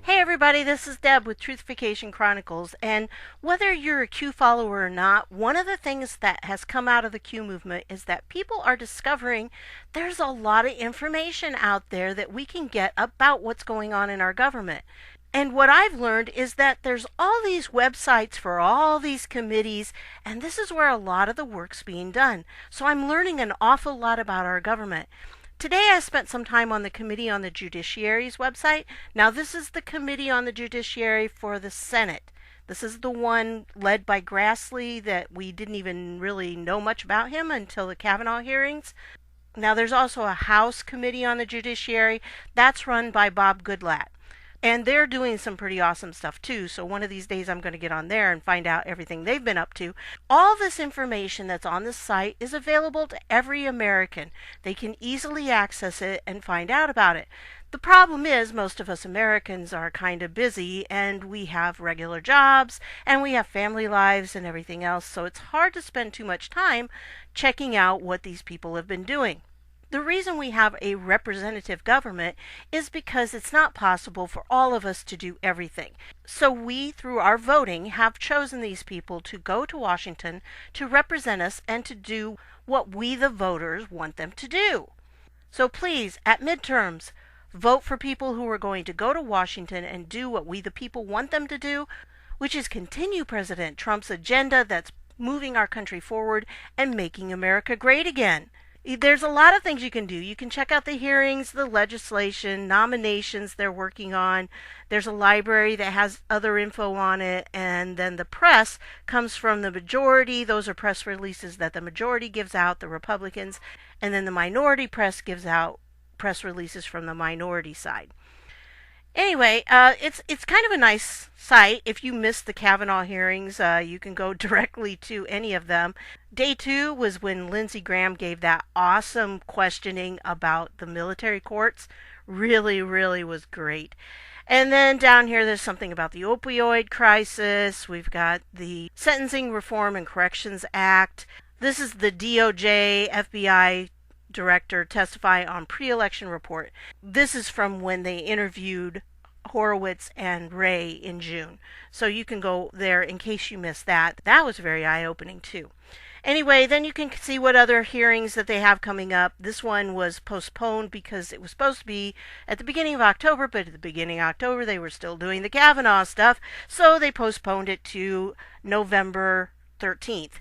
Hey everybody, this is Deb with Truthification Chronicles, and whether you're a Q follower or not, one of the things that has come out of the Q movement is that people are discovering there's a lot of information out there that we can get about what's going on in our government. And what I've learned is that there's all these websites for all these committees, and this is where a lot of the work's being done. So I'm learning an awful lot about our government. Today I spent some time on the Committee on the Judiciary's website. Now this is the Committee on the Judiciary for the Senate. This is the one led by Grassley that we didn't even really know much about him until the Kavanaugh hearings. Now there's also a House Committee on the Judiciary. That's run by Bob Goodlatte. And they're doing some pretty awesome stuff too, so one of these days I'm going to get on there and find out everything they've been up to. All this information that's on this site is available to every American. They can easily access it and find out about it. The problem is most of us Americans are kind of busy and we have regular jobs and we have family lives and everything else, so it's hard to spend too much time checking out what these people have been doing. The reason we have a representative government is because it's not possible for all of us to do everything. So we, through our voting, have chosen these people to go to Washington to represent us and to do what we, the voters, want them to do. So please, at midterms, vote for people who are going to go to Washington and do what we, the people, want them to do, which is continue President Trump's agenda that's moving our country forward and making America great again. There's a lot of things you can do. You can check out the hearings, the legislation, nominations they're working on. There's a library that has other info on it. And then the press comes from the majority. Those are press releases that the majority gives out, the Republicans. And then the minority press gives out press releases from the minority side. Anyway, it's kind of a nice site. If you missed the Kavanaugh hearings, you can go directly to any of them. Day 2 was when Lindsey Graham gave that awesome questioning about the military courts. Really, really was great. And then down here there's something about the opioid crisis. We've got the Sentencing Reform and Corrections Act. This is the DOJ, FBI director testify on pre-election report. This is from when they interviewed Horowitz and Wray in June. So you can go there in case you missed that. That was very eye-opening too. Anyway, then you can see what other hearings that they have coming up. This one was postponed because it was supposed to be at the beginning of October, but at the beginning of October they were still doing the Kavanaugh stuff, so they postponed it to November 13th.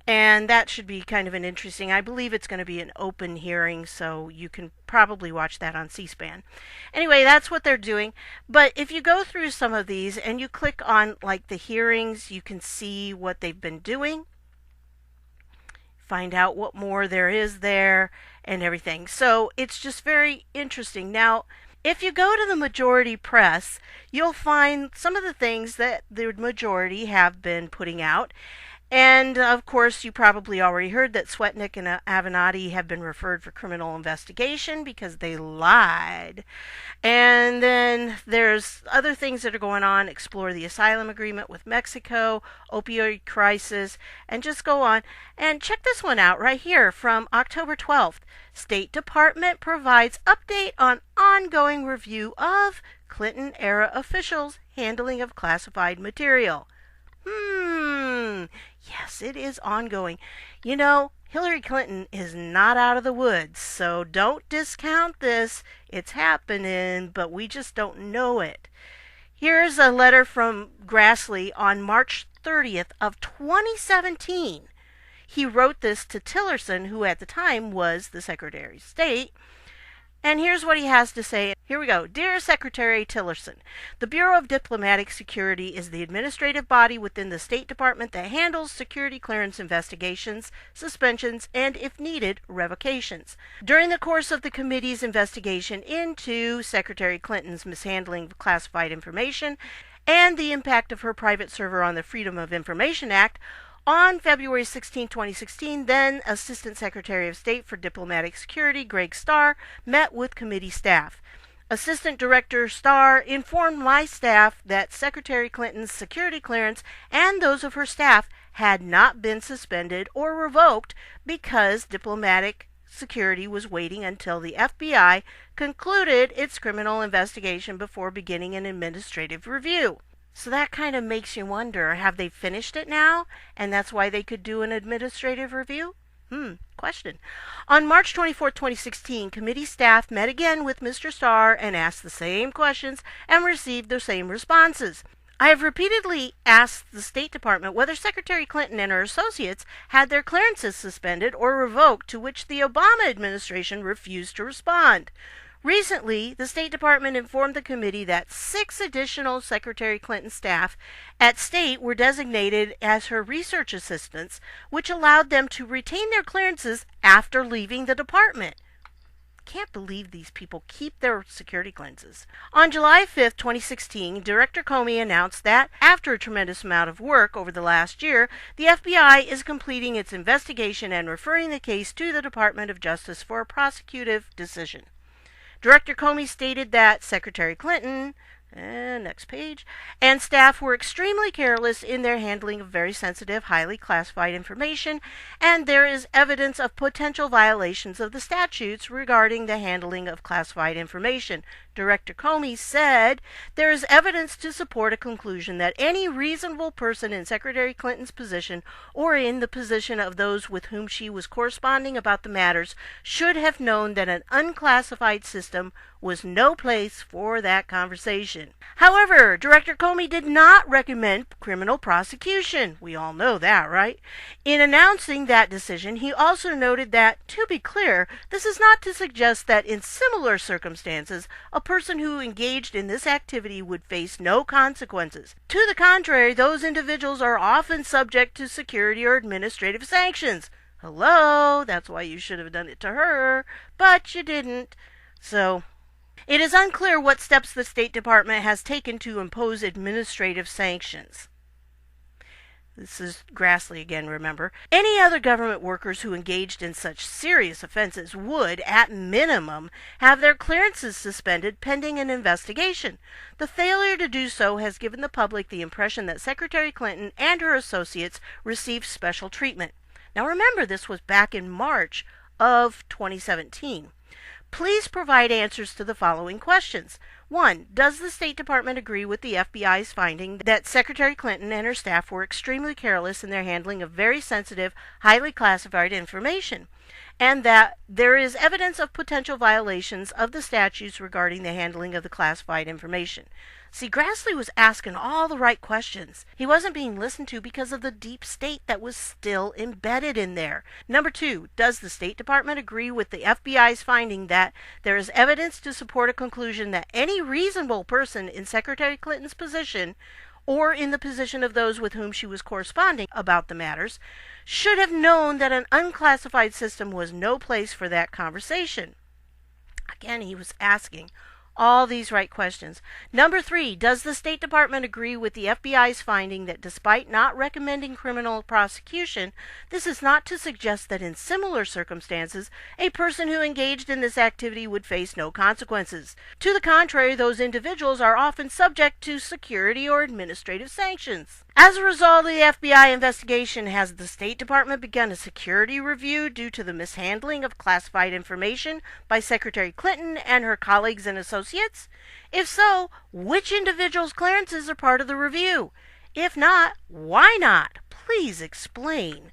And that should be kind of an interesting, I believe it's going to be an open hearing, so you can probably watch that on C-SPAN. Anyway, that's what they're doing. But if you go through some of these and you click on like the hearings, you can see what they've been doing, find out what more there is there and everything. So it's just very interesting. Now, if you go to the majority press, you'll find some of the things that the majority have been putting out. And, of course, you probably already heard that Swetnick and Avenatti have been referred for criminal investigation because they lied. And then there's other things that are going on. Explore the asylum agreement with Mexico, opioid crisis, and just go on. And check this one out right here from October 12th. State Department provides update on ongoing review of Clinton-era officials' handling of classified material. Yes, it is ongoing. You know, Hillary Clinton is not out of the woods, so don't discount this. It's happening, but we just don't know it. Here's a letter from Grassley on March 30th of 2017. He wrote this to Tillerson, who at the time was the Secretary of State. And here's what he has to say. Here we go. Dear Secretary Tillerson, the Bureau of Diplomatic Security is the administrative body within the State Department that handles security clearance investigations, suspensions, and, if needed, revocations. During the course of the committee's investigation into Secretary Clinton's mishandling of classified information and the impact of her private server on the Freedom of Information Act, on February 16, 2016, then Assistant Secretary of State for Diplomatic Security, Greg Starr, met with committee staff. Assistant Director Starr informed my staff that Secretary Clinton's security clearance and those of her staff had not been suspended or revoked because diplomatic Security was waiting until the FBI concluded its criminal investigation before beginning an administrative review. So that kind of makes you wonder, have they finished it now? And that's why they could do an administrative review? Question. On March 24, 2016, committee staff met again with Mr. Starr and asked the same questions and received the same responses. I have repeatedly asked the State Department whether Secretary Clinton and her associates had their clearances suspended or revoked, to which the Obama administration refused to respond. Recently, the State Department informed the committee that 6 additional Secretary Clinton staff at State were designated as her research assistants, which allowed them to retain their clearances after leaving the department. Can't believe these people keep their security clearances. On July 5, 2016, Director Comey announced that, after a tremendous amount of work over the last year, the FBI is completing its investigation and referring the case to the Department of Justice for a prosecutive decision. Director Comey stated that Secretary Clinton, next page, and staff were extremely careless in their handling of very sensitive, highly classified information, and there is evidence of potential violations of the statutes regarding the handling of classified information. Director Comey said, there is evidence to support a conclusion that any reasonable person in Secretary Clinton's position or in the position of those with whom she was corresponding about the matters should have known that an unclassified system was no place for that conversation. However, Director Comey did not recommend criminal prosecution. We all know that, right? In announcing that decision, he also noted that, to be clear, this is not to suggest that in similar circumstances, a person who engaged in this activity would face no consequences. To the contrary, those individuals are often subject to security or administrative sanctions. Hello, that's why you should have done it to her, but you didn't. So, it is unclear what steps the State Department has taken to impose administrative sanctions. This is Grassley again, remember. Any other government workers who engaged in such serious offenses would, at minimum, have their clearances suspended pending an investigation. The failure to do so has given the public the impression that Secretary Clinton and her associates received special treatment. Now remember, this was back in March of 2017. Please provide answers to the following questions. 1. Does the State Department agree with the FBI's finding that Secretary Clinton and her staff were extremely careless in their handling of very sensitive, highly classified information, and that there is evidence of potential violations of the statutes regarding the handling of the classified information? See, Grassley was asking all the right questions. He wasn't being listened to because of the deep state that was still embedded in there. Number 2, does the State Department agree with the FBI's finding that there is evidence to support a conclusion that any reasonable person in Secretary Clinton's position or in the position of those with whom she was corresponding about the matters should have known that an unclassified system was no place for that conversation? Again, he was asking all these right questions. Number 3, does the State Department agree with the FBI's finding that despite not recommending criminal prosecution, this is not to suggest that in similar circumstances, a person who engaged in this activity would face no consequences? To the contrary, those individuals are often subject to security or administrative sanctions. As a result of the FBI investigation, has the State Department begun a security review due to the mishandling of classified information by Secretary Clinton and her colleagues and associates? If so, which individuals' clearances are part of the review? If not, why not? Please explain.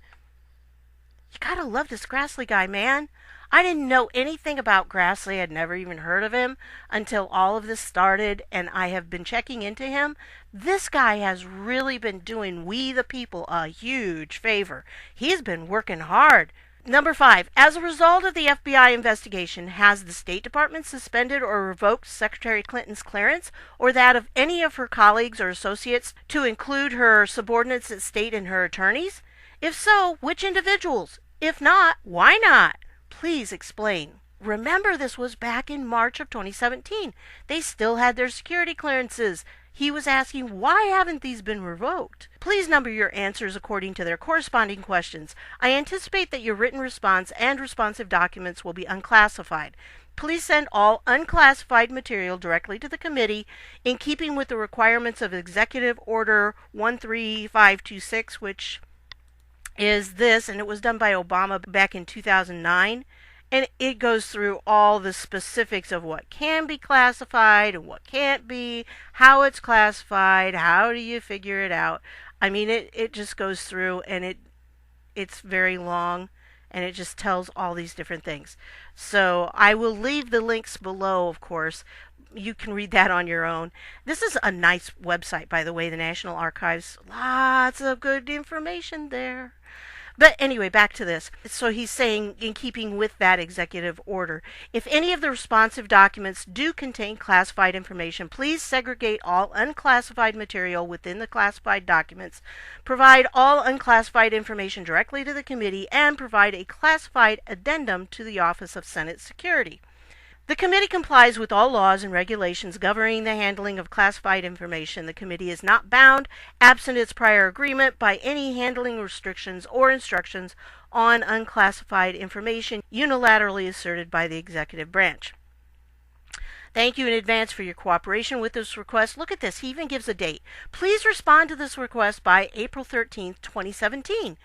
You gotta love this Grassley guy, man. I didn't know anything about Grassley. I'd never even heard of him until all of this started, and I have been checking into him. This guy has really been doing we the people a huge favor. He's been working hard. Number 5, as a result of the FBI investigation, has the State Department suspended or revoked Secretary Clinton's clearance or that of any of her colleagues or associates, to include her subordinates at State and her attorneys? If so, which individuals? If not, why not? Please explain. Remember, this was back in March of 2017. They still had their security clearances. He was asking, why haven't these been revoked? Please number your answers according to their corresponding questions. I anticipate that your written response and responsive documents will be unclassified. Please send all unclassified material directly to the committee in keeping with the requirements of Executive Order 13526, which is this, and it was done by Obama back in 2009. And it goes through all the specifics of what can be classified and what can't be, how it's classified, how do you figure it out. I mean, it just goes through, and it's very long, and it just tells all these different things. So I will leave the links below, of course. You can read that on your own. This is a nice website, by the way, the National Archives. Lots of good information there. But anyway, back to this. So he's saying, in keeping with that executive order, if any of the responsive documents do contain classified information, please segregate all unclassified material within the classified documents, provide all unclassified information directly to the committee, and provide a classified addendum to the Office of Senate Security. The committee complies with all laws and regulations governing the handling of classified information. The committee is not bound, absent its prior agreement, by any handling restrictions or instructions on unclassified information unilaterally asserted by the executive branch. Thank you in advance for your cooperation with this request. Look at this. He even gives a date. Please respond to this request by April 13th, 2017.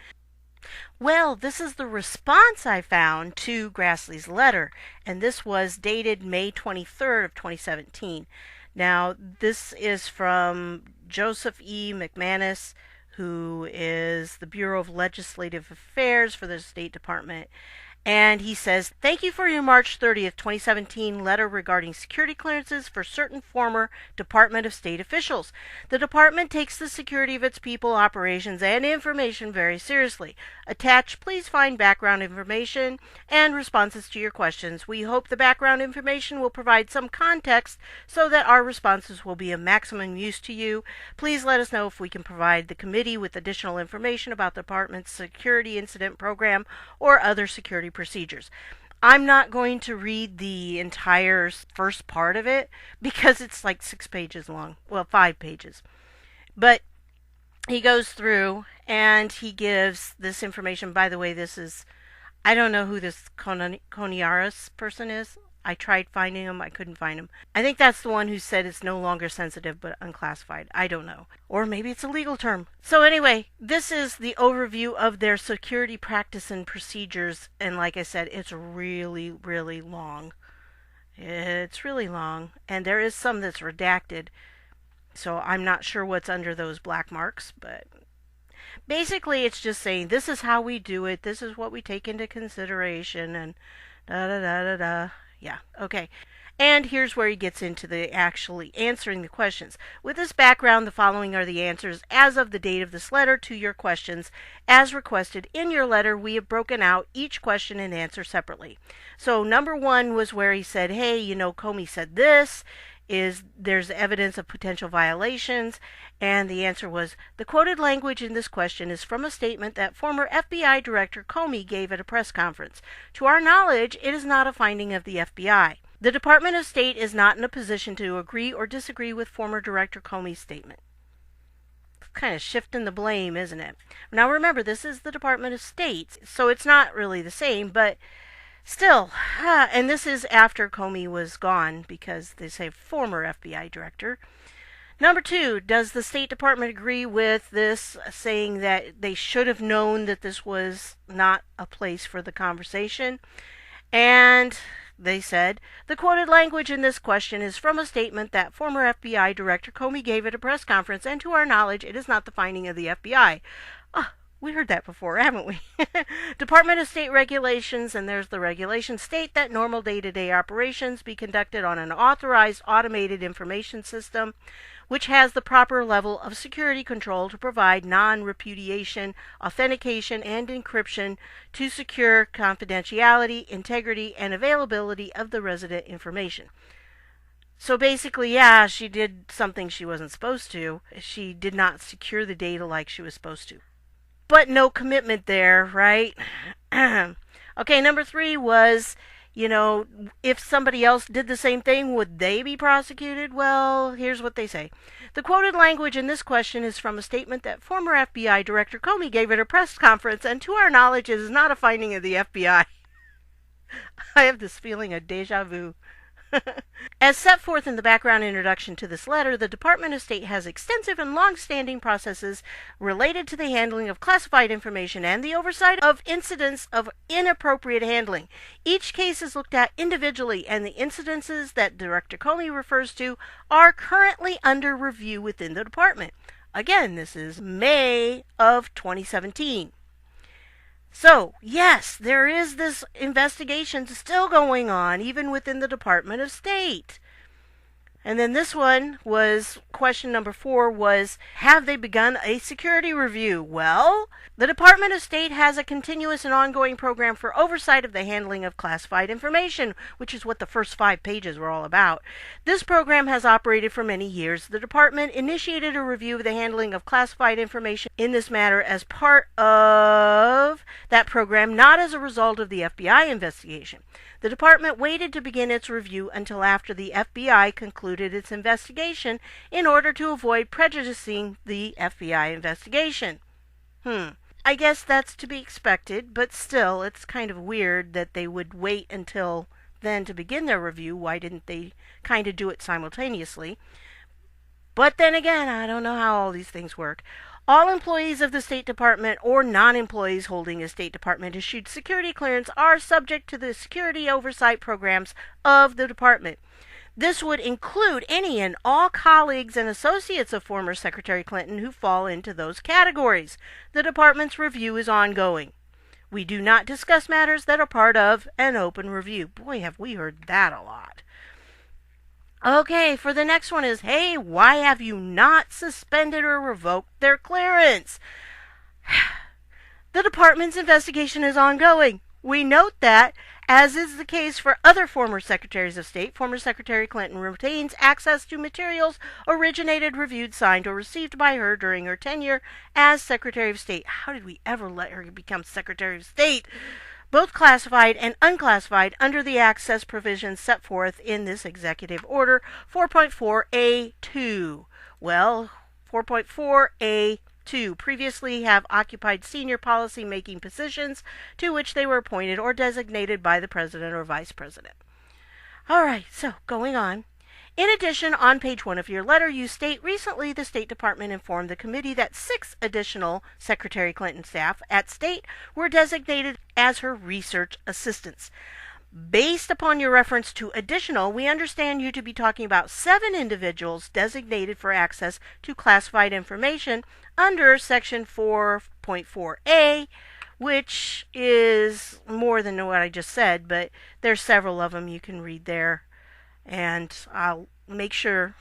Well, this is the response I found to Grassley's letter, and this was dated May 23rd of 2017. Now, this is from Joseph E. McManus, who is the Bureau of Legislative Affairs for the State Department. And he says, thank you for your March 30th, 2017 letter regarding security clearances for certain former Department of State officials. The department takes the security of its people, operations, and information very seriously. Attached, please find background information and responses to your questions. We hope the background information will provide some context so that our responses will be of maximum use to you. Please let us know if we can provide the committee with additional information about the department's security incident program or other security procedures. I'm not going to read the entire first part of it because it's like 6 pages long. Well, 5 pages. But he goes through and he gives this information. By the way, I don't know who this Coniaris person is. I tried finding him. I couldn't find him. I think that's the one who said it's no longer sensitive but unclassified. I don't know. Or maybe it's a legal term. So anyway, this is the overview of their security practice and procedures. And like I said, it's really, really long. It's really long. And there is some that's redacted. So I'm not sure what's under those black marks. But basically it's just saying this is how we do it. This is what we take into consideration. And da-da-da-da-da. Yeah, okay. And here's where he gets into the actually answering the questions. With this background, the following are the answers as of the date of this letter to your questions. As requested in your letter, we have broken out each question and answer separately. So number 1 was where he said, hey, Comey said this. There's evidence of potential violations? And the answer was, the quoted language in this question is from a statement that former FBI Director Comey gave at a press conference. To our knowledge, it is not a finding of the FBI. The Department of State is not in a position to agree or disagree with former Director Comey's statement. It's kind of shifting the blame, isn't it? Now remember, this is the Department of State, so it's not really the same, but still, and this is after Comey was gone, because they say former FBI director. Number 2, does the State Department agree with this, saying that they should have known that this was not a place for the conversation? And they said, the quoted language in this question is from a statement that former FBI Director Comey gave at a press conference, and to our knowledge, it is not the finding of the FBI. We heard that before, haven't we? Department of State regulations, and there's the regulations, state that normal day-to-day operations be conducted on an authorized automated information system, which has the proper level of security control to provide non-repudiation, authentication, and encryption to secure confidentiality, integrity, and availability of the resident information. So basically, yeah, she did something she wasn't supposed to. She did not secure the data like she was supposed to. But no commitment there, right? Okay, number 3 was, if somebody else did the same thing, would they be prosecuted? Well, here's what they say. The quoted language in this question is from a statement that former FBI Director Comey gave at a press conference, and to our knowledge, it is not a finding of the FBI. I have this feeling of deja vu. As set forth in the background introduction to this letter, the Department of State has extensive and long-standing processes related to the handling of classified information and the oversight of incidents of inappropriate handling. Each case is looked at individually, and the incidences that Director Comey refers to are currently under review within the department. Again, this is May of 2017. So, yes, there is this investigation still going on, even within the Department of State. And then this one was, question number 4 was, have they begun a security review? Well, the Department of State has a continuous and ongoing program for oversight of the handling of classified information, which is what the first 5 pages were all about. This program has operated for many years. The department initiated a review of the handling of classified information in this matter as part of that program, not as a result of the FBI investigation. The department waited to begin its review until after the FBI concluded its investigation in order to avoid prejudicing the FBI investigation. I guess that's to be expected, but still, it's kind of weird that they would wait until then to begin their review. Why didn't they kind of do it simultaneously? But then again, I don't know how all these things work. All employees of the State Department or non-employees holding a State Department-issued security clearance are subject to the security oversight programs of the department. This would include any and all colleagues and associates of former Secretary Clinton who fall into those categories. The department's review is ongoing. We do not discuss matters that are part of an open review. Boy, have we heard that a lot. Okay, for the next one is, hey, why have you not suspended or revoked their clearance? The department's investigation is ongoing. We note that, as is the case for other former secretaries of state, former Secretary Clinton retains access to materials originated, reviewed, signed, or received by her during her tenure as Secretary of State. How did we ever let her become Secretary of State? Both classified and unclassified under the access provisions set forth in this executive order 4.4A2. Well, 4.4A2 previously have occupied senior policy-making positions to which they were appointed or designated by the president or vice president. All right, so going on. In addition, on page 1 of your letter, you state, recently the State Department informed the committee that 6 additional Secretary Clinton staff at State were designated as her research assistants. Based upon your reference to additional, we understand you to be talking about 7 individuals designated for access to classified information under Section 4.4A, which is more than what I just said, but there's several of them you can read there. And I'll make sure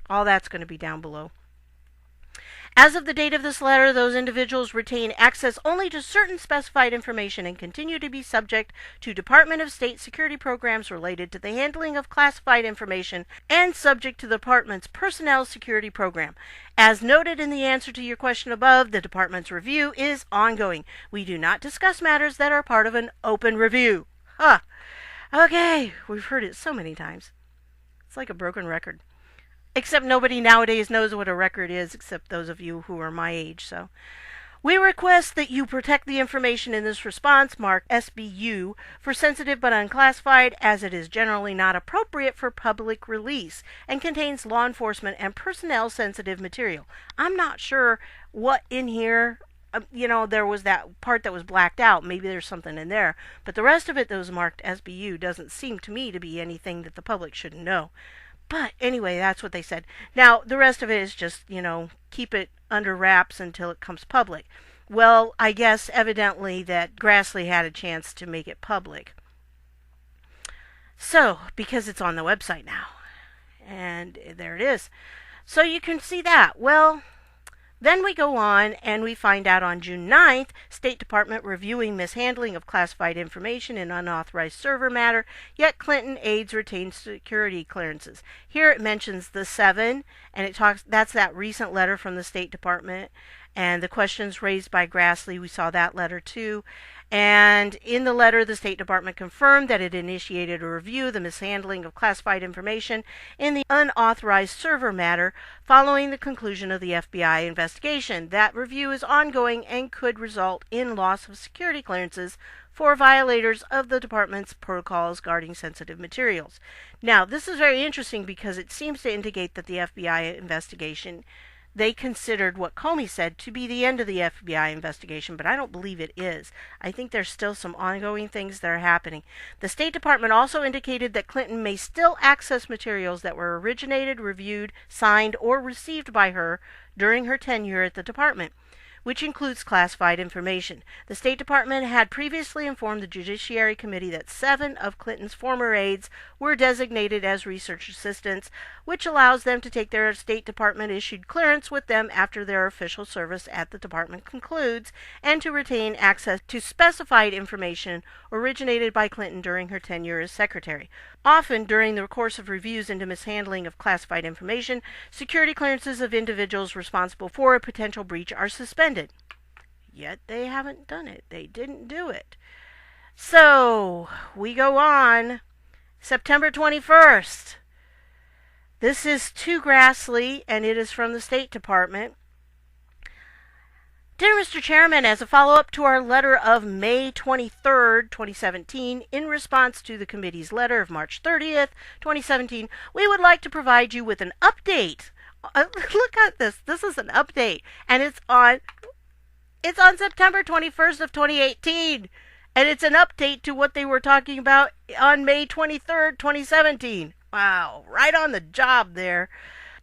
all that's going to be down below. As of the date of this letter, those individuals retain access only to certain specified information and continue to be subject to Department of State security programs related to the handling of classified information and subject to the department's personnel security program. As noted in the answer to your question above, the department's review is ongoing. We do not discuss matters that are part of an open review. Okay, we've heard it so many times. It's like a broken record. Except nobody nowadays knows what a record is, except those of you who are my age. So, we request that you protect the information in this response marked SBU for sensitive but unclassified, as it is generally not appropriate for public release and contains law enforcement and personnel sensitive material. I'm not sure what in here. There was that part that was blacked out. Maybe there's something in there. But the rest of it that was marked SBU doesn't seem to me to be anything that the public shouldn't know. But anyway, that's what they said. Now, the rest of it is just, keep it under wraps until it comes public. Well, I guess evidently that Grassley had a chance to make it public. So, because it's on the website now. And there it is. So you can see that. Well, then we go on and we find out on June 9th, State Department reviewing mishandling of classified information in unauthorized server matter, yet Clinton aides retain security clearances. Here it mentions the 7, and it talks, that's that recent letter from the State Department, and the questions raised by Grassley, we saw that letter too. And in the letter, the State Department confirmed that it initiated a review of the mishandling of classified information in the unauthorized server matter following the conclusion of the FBI investigation. That review is ongoing and could result in loss of security clearances for violators of the department's protocols guarding sensitive materials. Now, this is very interesting because it seems to indicate that the FBI investigation, they considered what Comey said to be the end of the FBI investigation, but I don't believe it is. I think there's still some ongoing things that are happening. The State Department also indicated that Clinton may still access materials that were originated, reviewed, signed, or received by her during her tenure at the department, which includes classified information. The State Department had previously informed the Judiciary Committee that 7 of Clinton's former aides were designated as research assistants, which allows them to take their State Department-issued clearance with them after their official service at the department concludes, and to retain access to specified information originated by Clinton during her tenure as secretary. Often, during the course of reviews into mishandling of classified information, security clearances of individuals responsible for a potential breach are suspended. Yet they haven't done it. They didn't do it. So, we go on. September 21st. This is to Grassley, and it is from the State Department. Dear Mr. Chairman, as a follow-up to our letter of May 23rd, 2017, in response to the committee's letter of March 30th, 2017, we would like to provide you with an update. Look at this. This is an update, and it's on September 21st of 2018, and it's an update to what they were talking about on May 23rd, 2017. Wow, right on the job there.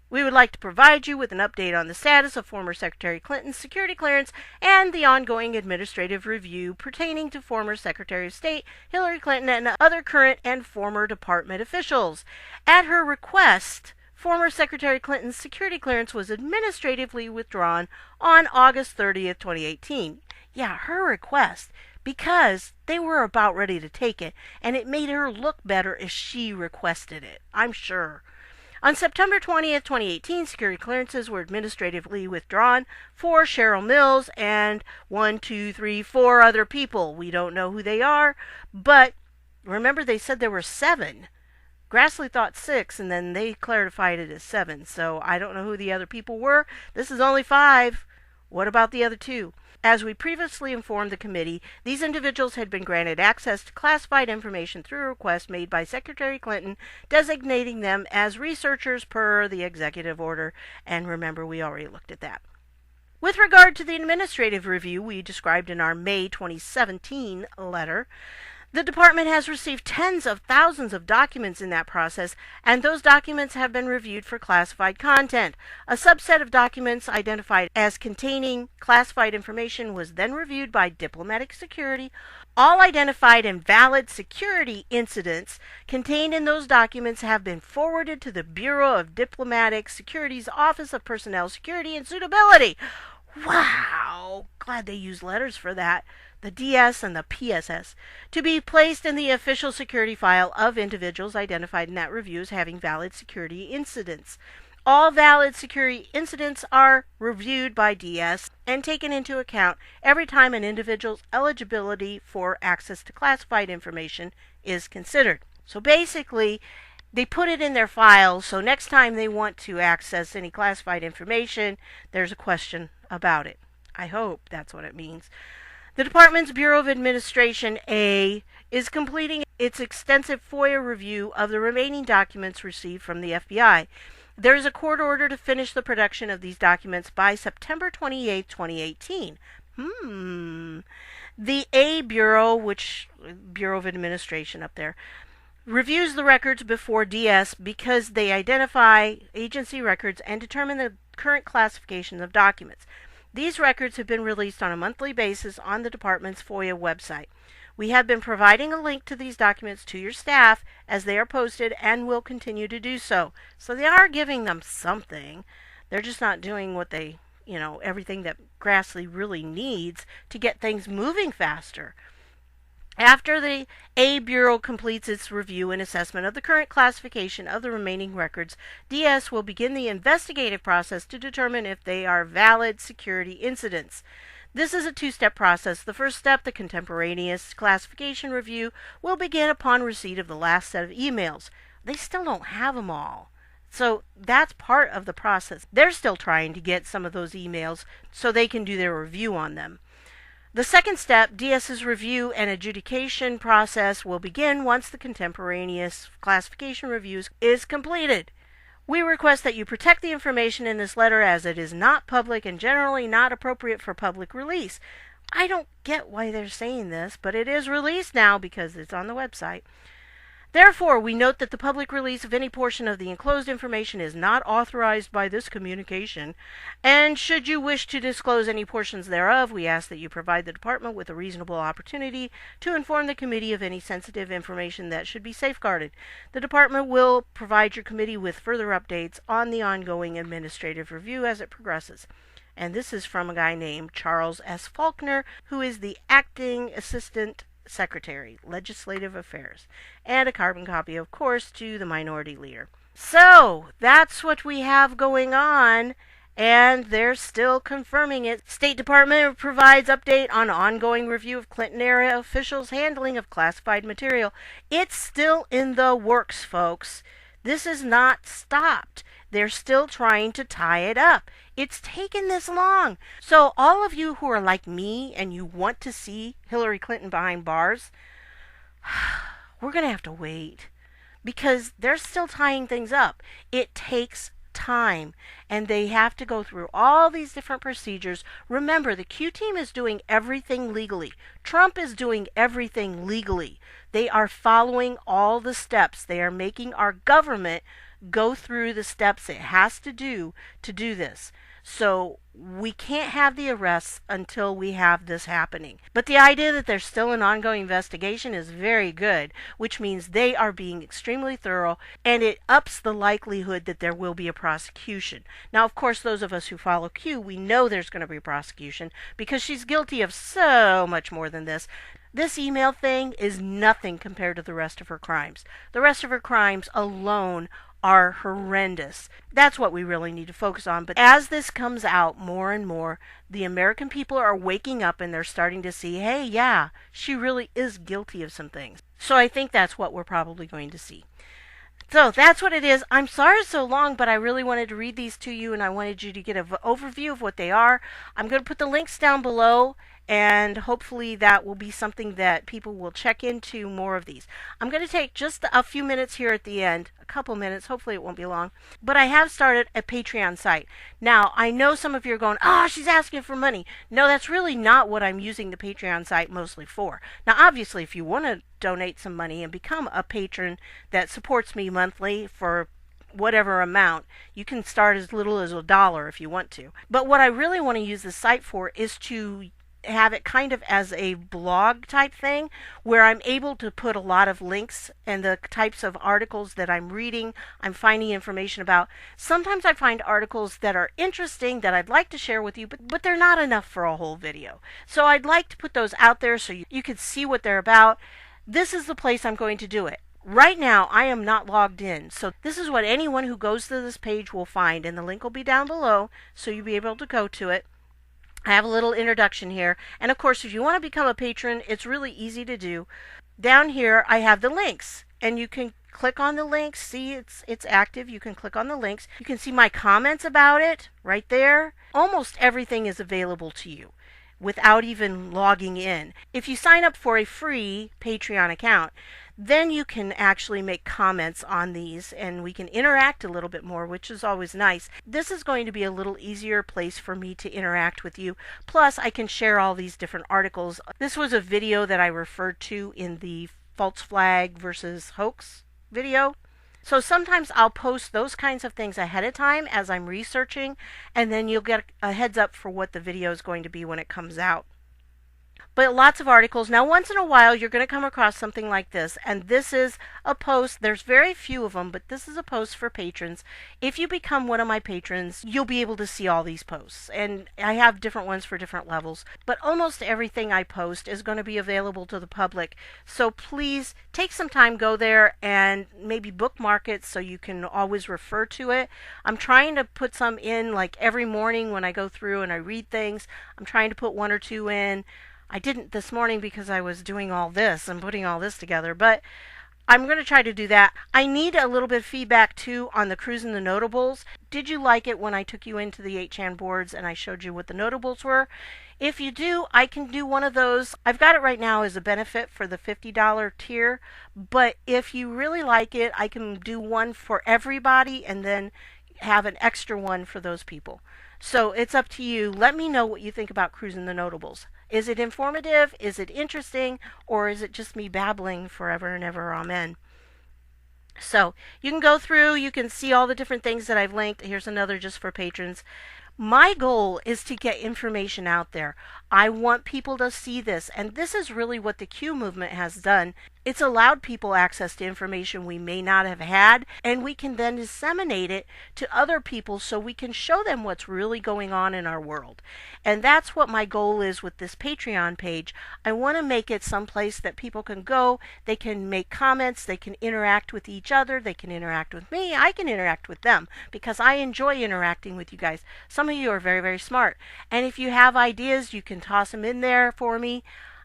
We would like to provide you with an update on the status of former Secretary Clinton's security clearance and the ongoing administrative review pertaining to former Secretary of State Hillary Clinton and other current and former department officials. At her request, former Secretary Clinton's security clearance was administratively withdrawn on August 30th, 2018. Yeah, her request, because they were about ready to take it, and it made her look better if she requested it, I'm sure. On September 20th, 2018, security clearances were administratively withdrawn for Cheryl Mills and 4 other people. We don't know who they are, but remember they said there were 7. Grassley thought 6, and then they clarified it as 7, so I don't know who the other people were. This is only 5. What about the other 2? As we previously informed the committee, these individuals had been granted access to classified information through a request made by Secretary Clinton, designating them as researchers per the executive order. And remember, we already looked at that. With regard to the administrative review we described in our May 2017 letter, the department has received tens of thousands of documents in that process, and those documents have been reviewed for classified content. A subset of documents identified as containing classified information was then reviewed by diplomatic security. All identified and valid security incidents contained in those documents have been forwarded to the Bureau of Diplomatic Security's Office of Personnel Security and Suitability. Wow! Glad they used letters for that. The DS and the PSS, to be placed in the official security file of individuals identified in that review as having valid security incidents. All valid security incidents are reviewed by DS and taken into account every time an individual's eligibility for access to classified information is considered. So basically, they put it in their file, so next time they want to access any classified information, there's a question about it. I hope that's what it means. The Department's Bureau of Administration A is completing its extensive FOIA review of the remaining documents received from the FBI. There is a court order to finish the production of these documents by September 28, 2018. The A Bureau, which Bureau of Administration up there, reviews the records before DS because they identify agency records and determine the current classification of documents. These records have been released on a monthly basis on the department's FOIA website. We have been providing a link to these documents to your staff as they are posted and will continue to do so. So they are giving them something. They're just not doing what they, everything that Grassley really needs to get things moving faster. After the A Bureau completes its review and assessment of the current classification of the remaining records, DS will begin the investigative process to determine if they are valid security incidents. This is a two-step process. The first step, the contemporaneous classification review, will begin upon receipt of the last set of emails. They still don't have them all. So that's part of the process. They're still trying to get some of those emails so they can do their review on them. The second step, DS's review and adjudication process, will begin once the contemporaneous classification review is completed. We request that you protect the information in this letter as it is not public and generally not appropriate for public release. I don't get why they're saying this, but it is released now because it's on the website. Therefore, we note that the public release of any portion of the enclosed information is not authorized by this communication, and should you wish to disclose any portions thereof, we ask that you provide the Department with a reasonable opportunity to inform the Committee of any sensitive information that should be safeguarded. The Department will provide your Committee with further updates on the ongoing administrative review as it progresses. And this is from a guy named Charles S. Faulkner, who is the Acting Assistant Secretary, Legislative Affairs, and a carbon copy, of course, to the Minority Leader. So, that's what we have going on, and they're still confirming it. State Department provides update on ongoing review of Clinton-era officials' handling of classified material. It's still in the works, folks. This is not stopped. They're still trying to tie it up. It's taken this long. So all of you who are like me and you want to see Hillary Clinton behind bars, we're going to have to wait because they're still tying things up. It takes time and they have to go through all these different procedures. Remember, the Q team is doing everything legally. Trump is doing everything legally. They are following all the steps. They are making our government go through the steps it has to do this. So we can't have the arrests until we have this happening. But the idea that there's still an ongoing investigation is very good, which means they are being extremely thorough, and it ups the likelihood that there will be a prosecution. Now, of course, those of us who follow Q, we know there's going to be a prosecution because she's guilty of so much more than this. This email thing is nothing compared to the rest of her crimes. The rest of her crimes alone are horrendous. That's what we really need to focus on. But as this comes out more and more, the American people are waking up and they're starting to see, hey, yeah, she really is guilty of some things. So I think that's what we're probably going to see. So that's what it is. I'm sorry it's so long, but I really wanted to read these to you and I wanted you to get an overview of what they are. I'm going to put the links down below, and hopefully that will be something that people will check into more of these. I'm going to take just a few minutes here at the end, a couple minutes, hopefully it won't be long, but I have started a Patreon site. Now, I know some of you are going, she's asking for money. No, that's really not what I'm using the Patreon site mostly for. Now, obviously, if you want to donate some money and become a patron that supports me monthly for whatever amount, you can start as little as $1 if you want to. But what I really want to use the site for is to have it kind of as a blog type thing where I'm able to put a lot of links and the types of articles that I'm reading, I'm finding information about. Sometimes I find articles that are interesting that I'd like to share with you, but they're not enough for a whole video. So I'd like to put those out there so you can see what they're about. This is the place I'm going to do it. Right now, I am not logged in, so this is what anyone who goes to this page will find, and the link will be down below, so you'll be able to go to it. I have a little introduction here, and of course, if you want to become a patron, it's really easy to do. Down here, I have the links, and you can click on the links. See, it's active. You can click on the links. You can see my comments about it right there. Almost everything is available to you without even logging in. If you sign up for a free Patreon account, then you can actually make comments on these and we can interact a little bit more, which is always nice. This is going to be a little easier place for me to interact with you. Plus, I can share all these different articles. This was a video that I referred to in the false flag versus hoax video. So sometimes I'll post those kinds of things ahead of time as I'm researching, and then you'll get a heads up for what the video is going to be when it comes out. But lots of articles. Now, once in a while, you're going to come across something like this, and this is a post. There's very few of them, but this is a post for patrons. If you become one of my patrons, you'll be able to see all these posts, and I have different ones for different levels, but almost everything I post is going to be available to the public. So please take some time, go there, and maybe bookmark it so you can always refer to it. I'm trying to put some in like every morning when I go through and I read things. I'm trying to put one or two in. I didn't this morning because I was doing all this and putting all this together, but I'm going to try to do that. I need a little bit of feedback too on the Cruising the Notables. Did you like it when I took you into the 8chan boards and I showed you what the notables were? If you do, I can do one of those. I've got it right now as a benefit for the $50 tier, but if you really like it, I can do one for everybody and then have an extra one for those people. So it's up to you. Let me know what you think about Cruising the Notables. Is it informative? Is it interesting? Or is it just me babbling forever and ever? Amen. So you can go through, you can see all the different things that I've linked. Here's another just for patrons. My goal is to get information out there. I want people to see this, and this is really what the Q movement has done. It's allowed people access to information we may not have had, and we can then disseminate it to other people so we can show them what's really going on in our world. And that's what my goal is with this Patreon page. I want to make it someplace that people can go, they can make comments, they can interact with each other, they can interact with me, I can interact with them, because I enjoy interacting with you guys. Some of you are very, very smart. And if you have ideas, you can toss them in there for me.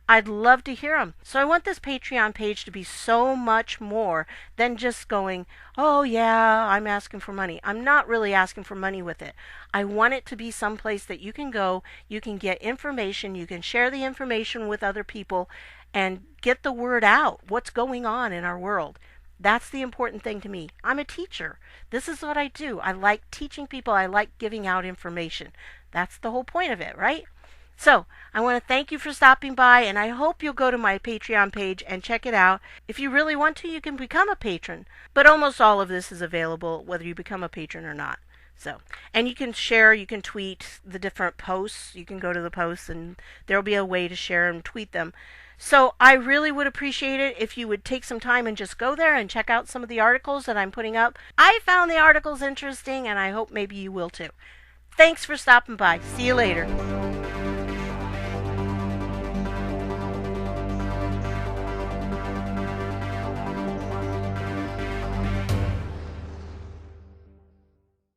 I'd love to hear them. So I want this Patreon page to be so much more than just going, oh yeah, I'm asking for money. I'm not really asking for money with it. I want it to be someplace that you can go, you can get information, you can share the information with other people and get the word out, what's going on in our world. That's the important thing to me. I'm a teacher. This is what I do. I like teaching people. I like giving out information. That's the whole point of it, right? So, I want to thank you for stopping by, and I hope you'll go to my Patreon page and check it out. If you really want to, you can become a patron. But almost all of this is available whether you become a patron or not. So, and you can share, you can tweet the different posts. You can go to the posts, and there'll be a way to share and tweet them. So I really would appreciate it if you would take some time and just go there and check out some of the articles that I'm putting up. I found the articles interesting, and I hope maybe you will too. Thanks for stopping by. See you later.